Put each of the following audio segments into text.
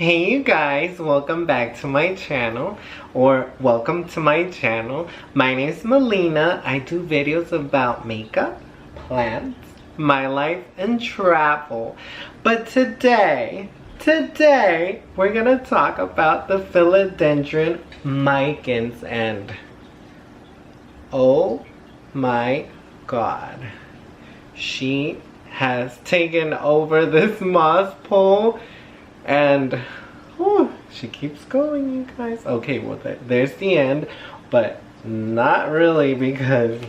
Hey you guys, welcome back to my channel, or welcome to my channel. My name is Melina. I do videos about makeup, plants, my life, and travel. But today we're gonna talk about the Philodendron Micans, and oh my god, she has taken over this moss pole. And she keeps going, you guys. Okay, well, there's the end, but not really, because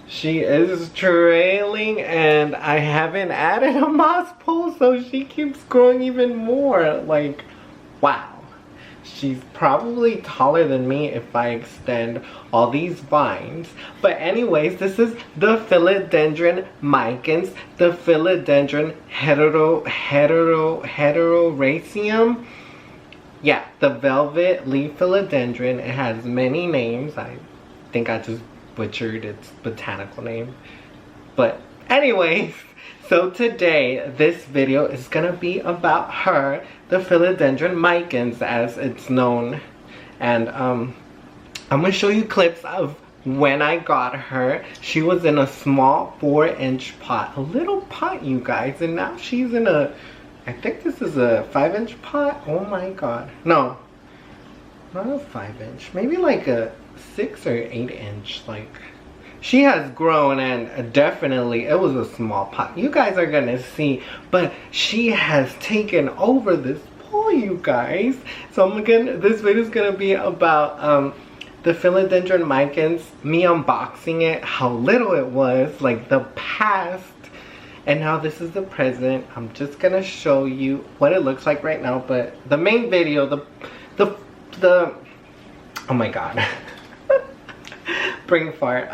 she is trailing and I haven't added a moss pole, so she keeps growing even more. Like, wow. She's probably taller than me if I extend all these vines. But anyways, this is the Philodendron Micans, the Philodendron heteroraceum. Yeah, the velvet leaf philodendron. It has many names. I think I just butchered its botanical name. But anyways, so today this video is gonna be about her, the Philodendron Micans as it's known. And I'm gonna show you clips of when I got her. She was in a small 4-inch pot, a little pot, you guys, and now she's in a, I think this is a 5-inch pot. Oh my god, no, not a 5-inch, maybe like a 6 or 8-inch. Like, she has grown, and definitely it was a small pot. You guys are gonna see, but she has taken over this pool, you guys. So this video is gonna be about the Philodendron Micans, me unboxing it, how little it was, like the past, and now this is the present. I'm just gonna show you what it looks like right now, but the main video, the oh my god. Brain fart.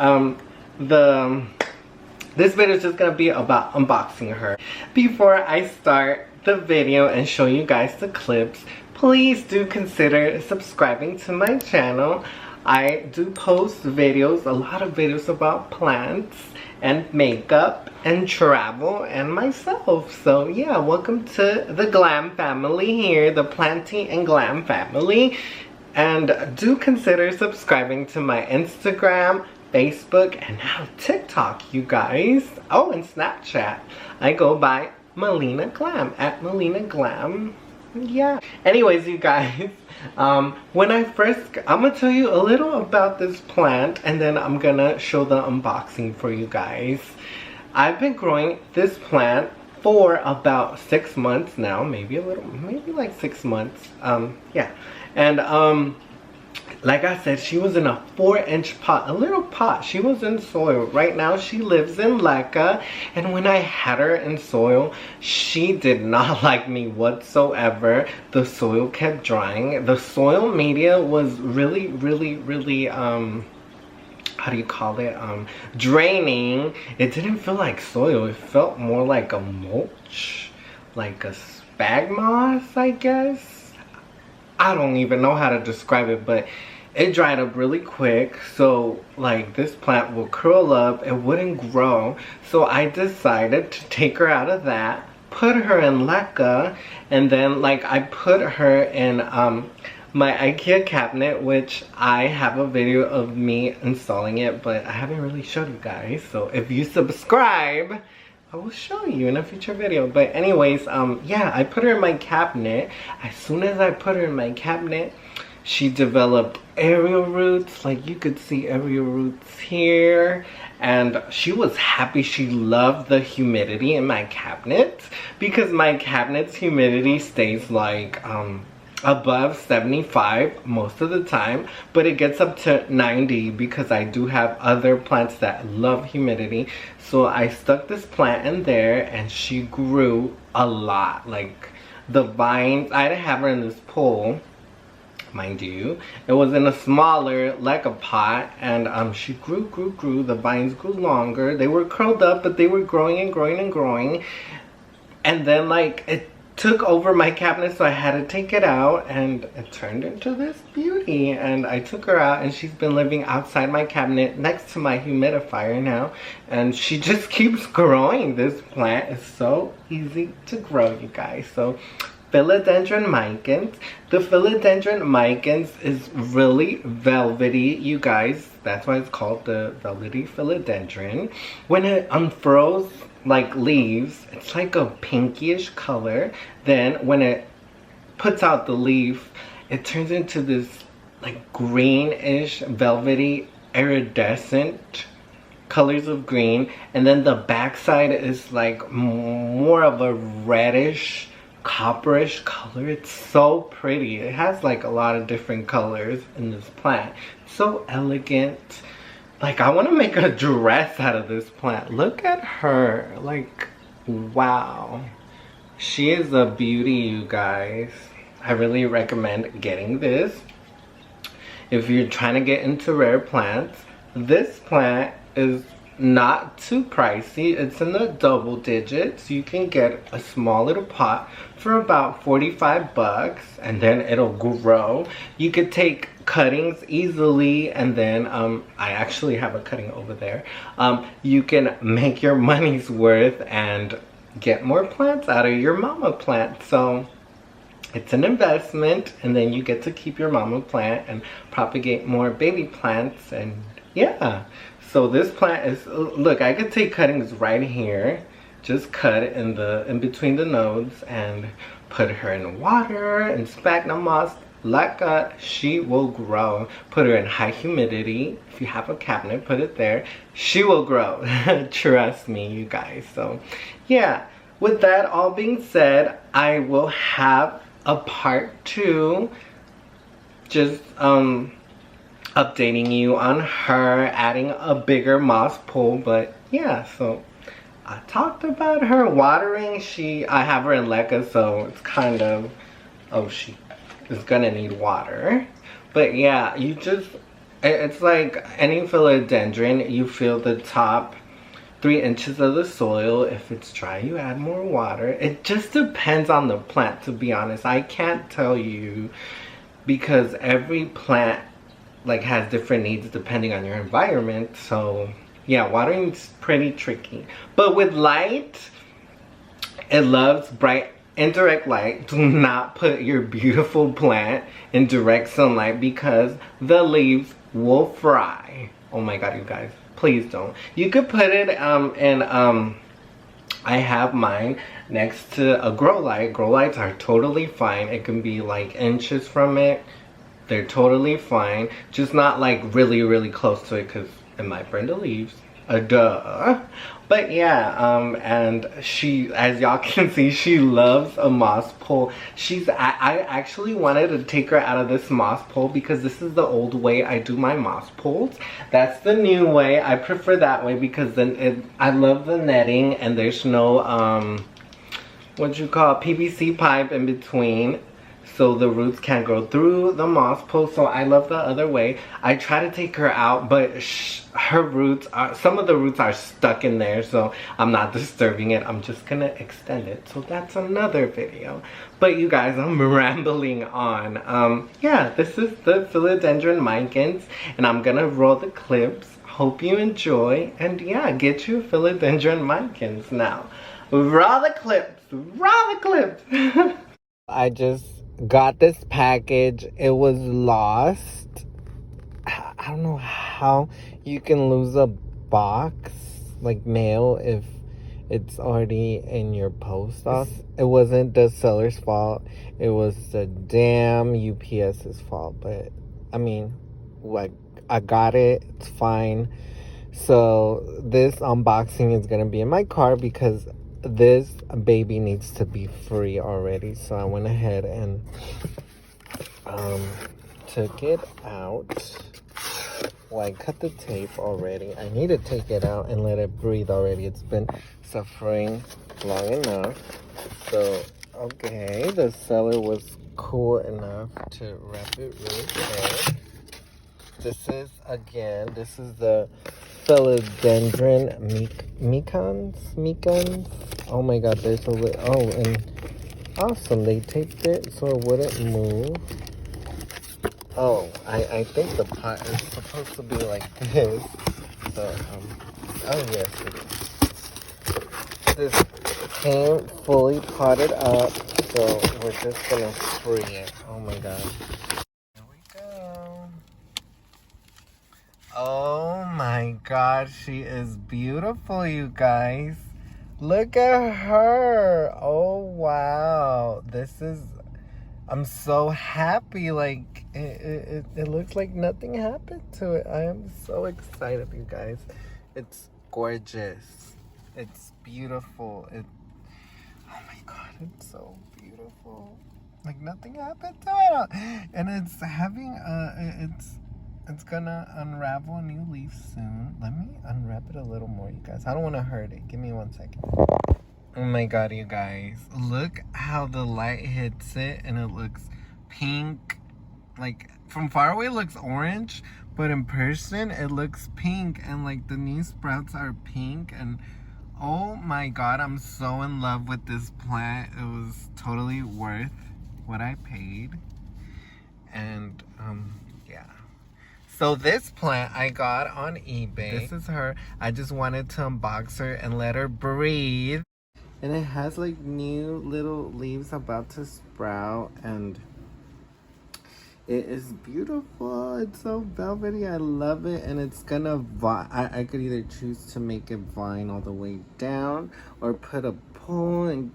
This video is just gonna be about unboxing her. Before I start the video and show you guys the clips, please do consider subscribing to my channel. I do post videos, a lot of videos about plants and makeup and travel and myself. So yeah, welcome to the glam family here, the planty and glam family. And do consider subscribing to my Instagram, Facebook, and now TikTok, you guys. Oh, and Snapchat. I go by Melina Glam, at Melina Glam. Yeah. Anyways, you guys, I'm gonna tell you a little about this plant, and then I'm gonna show the unboxing for you guys. I've been growing this plant for about 6 months now, maybe like 6 months. Yeah. And like I said, she was in a 4-inch pot, a little pot. She was in soil. Right now she lives in Lekka, and when I had her in soil, she did not like me whatsoever. The soil kept drying. The soil media was really how do you call it, draining. It didn't feel like soil. It felt more like a mulch, like a spag moss, I guess. I don't even know how to describe it, but it dried up really quick. So like, this plant will curl up, it wouldn't grow. So I decided to take her out of that, put her in Lekka, and then like I put her in my IKEA cabinet, which I have a video of me installing it, but I haven't really showed you guys. So if you subscribe, I will show you in a future video. But anyways, yeah, I put her in my cabinet. As soon as I put her in my cabinet, she developed aerial roots. Like, you could see aerial roots here. And she was happy. She loved the humidity in my cabinet, because my cabinet's humidity stays like above 75 most of the time, but it gets up to 90 because I do have other plants that love humidity. So I stuck this plant in there, and she grew a lot. Like, the vines, I didn't have her in this pool, mind you. It was in a smaller, like a pot, and she grew. The vines grew longer. They were curled up, but they were growing and growing and growing. And then like, it took over my cabinet, so I had to take it out, and it turned into this beauty. And I took her out, and she's been living outside my cabinet next to my humidifier now, and she just keeps growing. This plant is so easy to grow, you guys. So Philodendron Micans. The Philodendron Micans is really velvety, you guys. That's why it's called the velvety philodendron. When it unfurls like leaves, it's like a pinkish color. Then when it puts out the leaf, it turns into this like greenish, velvety, iridescent colors of green. And then the backside is like more of a reddish, copperish color. It's so pretty. It has like a lot of different colors in this plant. It's so elegant. Like, I want to make a dress out of this plant. Look at her. Like, wow. She is a beauty, you guys. I really recommend getting this. If you're trying to get into rare plants, this plant is not too pricey. It's in the double digits. You can get a small little pot for about 45 bucks, and then it'll grow. You could take cuttings easily, and then I actually have a cutting over there. You can make your money's worth and get more plants out of your mama plant. So it's an investment, and then you get to keep your mama plant and propagate more baby plants. And yeah, so this plant is, look, I could take cuttings right here, just cut it in between the nodes and put her in water and sphagnum moss. Like that, she will grow. Put her in high humidity. If you have a cabinet, put it there. She will grow. Trust me, you guys. So yeah, with that all being said, I will have a part 2, just updating you on her, adding a bigger moss pool. But yeah, so I talked about her watering. I have her in leca, so it's kind of, oh, she is gonna need water. But yeah, it's like any philodendron, you fill the top 3 inches of the soil. If it's dry, you add more water. It just depends on the plant, to be honest. I can't tell you, because every plant like has different needs depending on your environment. So yeah, watering's pretty tricky. But with light, it loves bright indirect light. Do not put your beautiful plant in direct sunlight because the leaves will fry. Oh my god, you guys, please don't. You could put it in I have mine next to a grow light. Grow lights are totally fine. It can be like inches from it. They're totally fine. Just not like really, really close to it because it might burn the leaves. Duh. But yeah, and she, as y'all can see, she loves a moss pole. I actually wanted to take her out of this moss pole because this is the old way I do my moss poles. That's the new way. I prefer that way because then I love the netting and there's no, what you call PVC pipe in between. So the roots can't grow through the moss pole. So I love the other way. I try to take her out, but her roots are, some of the roots are stuck in there. So I'm not disturbing it. I'm just gonna extend it. So that's another video. But you guys, I'm rambling on. Yeah, this is the Philodendron Micans, and I'm gonna roll the clips. Hope you enjoy. And yeah, get you Philodendron Micans now. Roll the clips. Roll the clips. I just got this package. It was lost. I don't know how you can lose a box like mail if it's already in your post office. It wasn't the seller's fault. It was the damn UPS's fault. But I mean, like, I got it. It's fine. So this unboxing is gonna be in my car because this baby needs to be free already. So I went ahead and took it out. Well, I cut the tape already. I need to take it out and let it breathe already. It's been suffering long enough. So okay, the seller was cool enough to wrap it really good. This is the Philodendron Micans. Oh my god, there's a little, oh, and awesome, they taped it so it wouldn't move. Oh, I think the pot is supposed to be like this. So, oh yes, it is. came fully potted up, so we're just gonna spray it. Oh my god. Here we go. Oh my god, she is beautiful, you guys. Look at her. Oh wow. I'm so happy. Like, it looks like nothing happened to it. I am so excited, you guys. It's gorgeous. It's beautiful. Oh my god, it's so beautiful. Like, nothing happened to it. And it's having it's gonna unravel a new leaf soon. Let me unwrap it a little more, you guys. I don't want to hurt it. Give me 1 second. Oh my god, you guys. Look how the light hits it and it looks pink. Like, from far away it looks orange, but in person it looks pink, and like the new sprouts are pink. And oh my god, I'm so in love with this plant. It was totally worth what I paid. And yeah. So this plant I got on eBay. This is her. I just wanted to unbox her and let her breathe. And it has like new little leaves about to sprout, and it is beautiful. It's so velvety. I love it. And it's gonna vine. I could either choose to make it vine all the way down, or put a pole and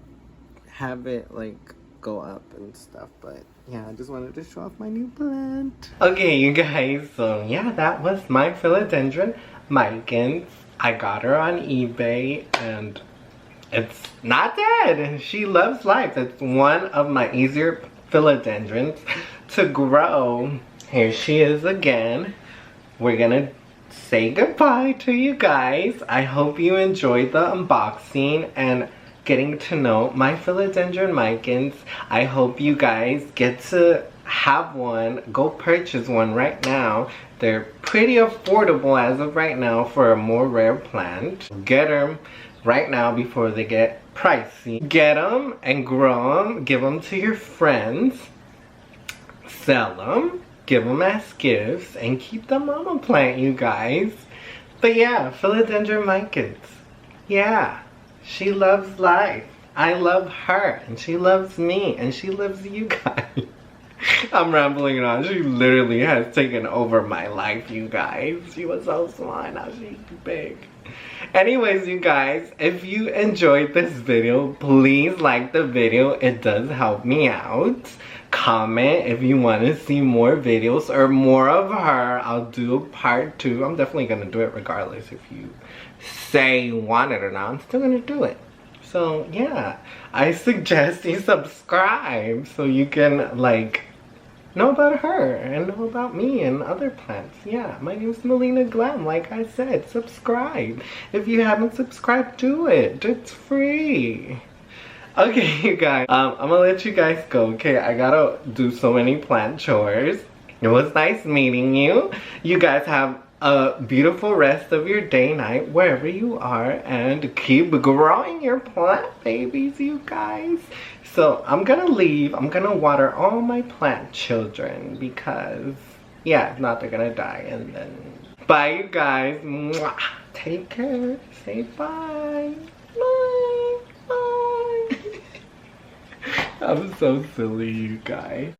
have it like go up and stuff. But yeah, I just wanted to show off my new plant. Okay, you guys. So yeah, that was my Philodendron Micans. I got her on eBay, and it's not dead. She loves life. It's one of my easier philodendrons to grow. Here she is again. We're gonna say goodbye to you guys. I hope you enjoyed the unboxing and getting to know my Philodendron Micans. I hope you guys get to have one. Go purchase one right now. They're pretty affordable as of right now for a more rare plant. Get them right now before they get pricey. Get them and grow them. Give them to your friends. Sell them. Give them as gifts. And keep the mama plant, you guys. But yeah, Philodendron Micans. Yeah, she loves life. I love her. And she loves me. And she loves you guys. I'm rambling on. She literally has taken over my life, you guys. She was so small. Now she's big. Anyways, you guys, if you enjoyed this video, please like the video. It does help me out. Comment if you want to see more videos or more of her. I'll do a part 2. I'm definitely going to do it regardless if you say you want it or not. I'm still going to do it. So yeah, I suggest you subscribe so you can like know about her and know about me and other plants. Yeah, my name is Melina Glam. Like I said, subscribe. If you haven't subscribed, do it. It's free. Okay, you guys, I'm gonna let you guys go. Okay, I gotta do so many plant chores. It was nice meeting you. You guys have a beautiful rest of your day, night, wherever you are, and keep growing your plant babies, you guys. So I'm gonna leave. I'm gonna water all my plant children because, yeah, if not, they're gonna die. And then, bye, you guys. Mwah. Take care. Say bye. Bye. Bye. I'm so silly, you guys.